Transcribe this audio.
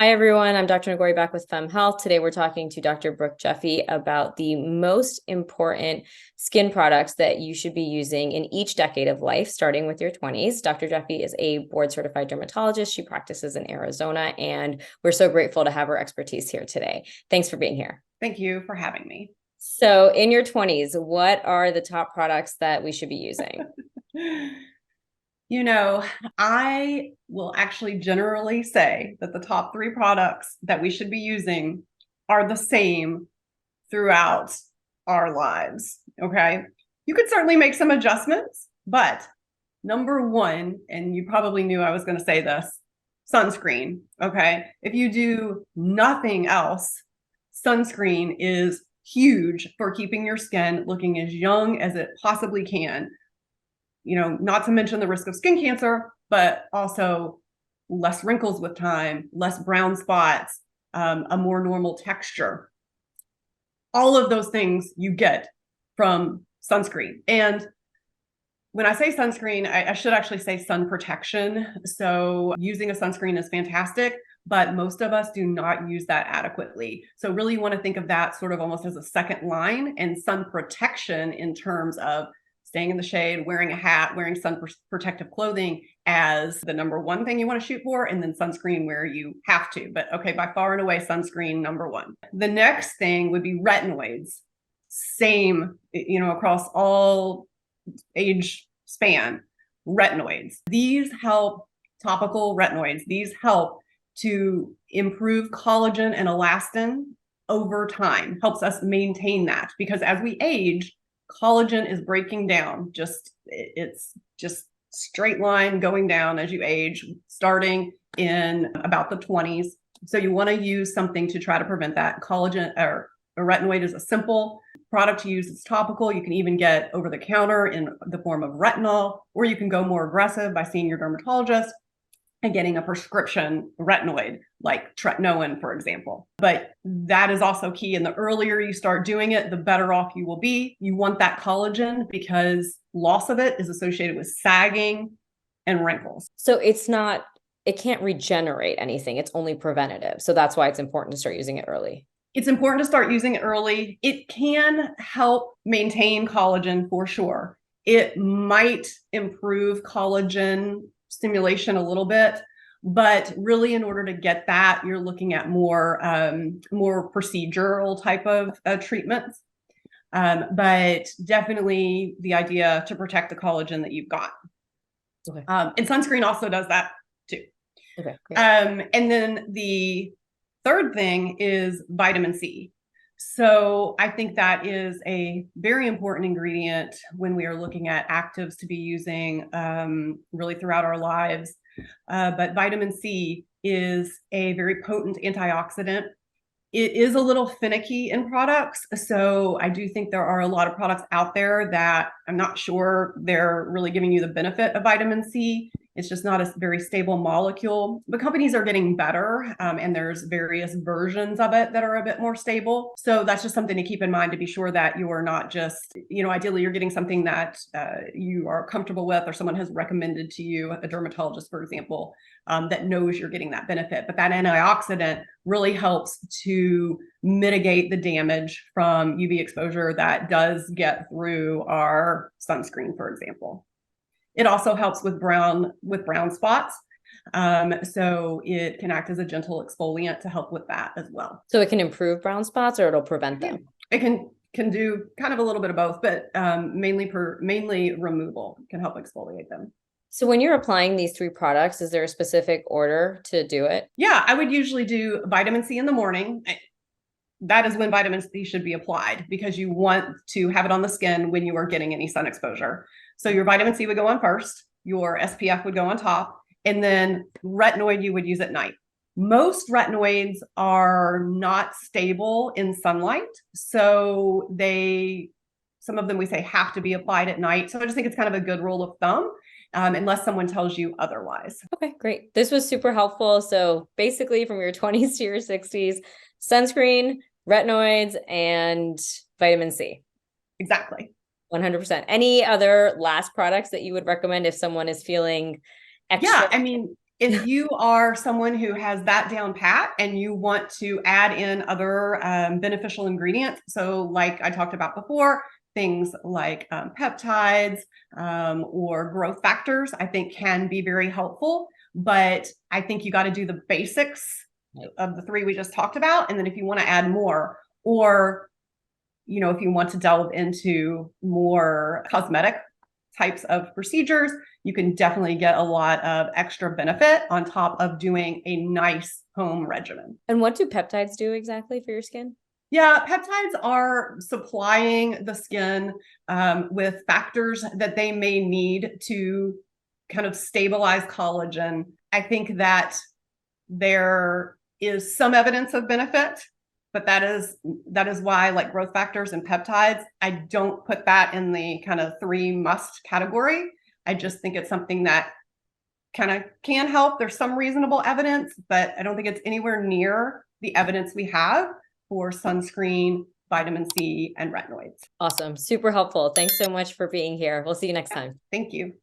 Hi, everyone. I'm Dr. Nagori back with Femme Health. Today, we're talking to Dr. Brooke Jeffy about the most important skin products that you should be using in each decade of life, starting with your 20s. Dr. Jeffy is a board certified dermatologist. She practices in Arizona, and we're so grateful to have her expertise here today. Thanks for being here. Thank you for having me. So, in your 20s, what are the top products that we should be using? You know, I will actually generally say that the top three products that we should be using are the same throughout our lives. Okay. You could certainly make some adjustments, but number one, and you probably knew I was going to say this, sunscreen. Okay. If you do nothing else, sunscreen is huge for keeping your skin looking as young as it possibly can. Not to mention the risk of skin cancer, but also less wrinkles with time, less brown spots, a more normal texture. All of those things you get from sunscreen. And when I say sunscreen, I should actually say sun protection. So using a sunscreen is fantastic, but most of us do not use that adequately. So really you want to think of that sort of almost as a second line, and sun protection in terms of staying in the shade, wearing a hat, wearing sun protective clothing as the number one thing you want to shoot for, and then sunscreen where you have to. But okay, by far and away, sunscreen number one. The next thing would be retinoids. Same, across all age span, retinoids. These help, topical retinoids, these help to improve collagen and elastin over time, helps us maintain that, because as we age, collagen is breaking down. It's just straight line going down as you age, starting in about the 20s. So you want to use something to try to prevent that. Collagen or a retinoid is a simple product to use. It's topical. You can even get over the counter in the form of retinol, or you can go more aggressive by seeing your dermatologist and getting a prescription retinoid like tretinoin, for example. But that is also key. And the earlier you start doing it, the better off you will be. You want that collagen because loss of it is associated with sagging and wrinkles. So it can't regenerate anything. It's only preventative. So that's why it's important to start using it early. It's important to start using it early. It can help maintain collagen for sure. It might improve collagen stimulation a little bit, but really in order to get that, you're looking at more procedural type of treatments. But definitely the idea to protect the collagen that you've got. Okay. And sunscreen also does that too. Okay. Great. And then the third thing is vitamin C. So I think that is a very important ingredient when we are looking at actives to be using really throughout our lives. But vitamin C is a very potent antioxidant. It is a little finicky in products. So I do think there are a lot of products out there that I'm not sure they're really giving you the benefit of vitamin C. It's just not a very stable molecule. But companies are getting better, and there's various versions of it that are a bit more stable. So that's just something to keep in mind, to be sure that you are not just, ideally you're getting something that you are comfortable with, or someone has recommended to you, a dermatologist, for example, that knows you're getting that benefit. But that antioxidant really helps to mitigate the damage from UV exposure that does get through our sunscreen, for example. It also helps with brown spots. So it can act as a gentle exfoliant to help with that as well. So it can improve brown spots, or it'll prevent them? It can do kind of a little bit of both, but mainly removal can help exfoliate them. So when you're applying these three products, is there a specific order to do it? Yeah, I would usually do vitamin C in the morning. That is when vitamin C should be applied, because you want to have it on the skin when you are getting any sun exposure. So your vitamin C would go on first, your SPF would go on top, and then retinoid you would use at night. Most retinoids are not stable in sunlight, so some of them we say have to be applied at night. So I just think it's kind of a good rule of thumb, unless someone tells you otherwise. Okay, great. This was super helpful. So basically from your 20s to your 60s, sunscreen, retinoids, and vitamin C. Exactly. 100%. Any other last products that you would recommend if someone is feeling extra? Yeah, I mean, If you are someone who has that down pat and you want to add in other beneficial ingredients, so like I talked about before, things like peptides or growth factors, I think can be very helpful. But I think you got to do the basics of the three we just talked about. And then if you want to add more, or if you want to delve into more cosmetic types of procedures, you can definitely get a lot of extra benefit on top of doing a nice home regimen. And what do peptides do exactly for your skin? Yeah, peptides are supplying the skin with factors that they may need to kind of stabilize collagen. I think that there is some evidence of benefit, but that is why, like growth factors and peptides, I don't put that in the kind of 3 must category. I just think it's something that kind of can help. There's some reasonable evidence, but I don't think it's anywhere near the evidence we have for sunscreen, vitamin C, and retinoids. Awesome. Super helpful. Thanks so much for being here. We'll see you next time. Thank you.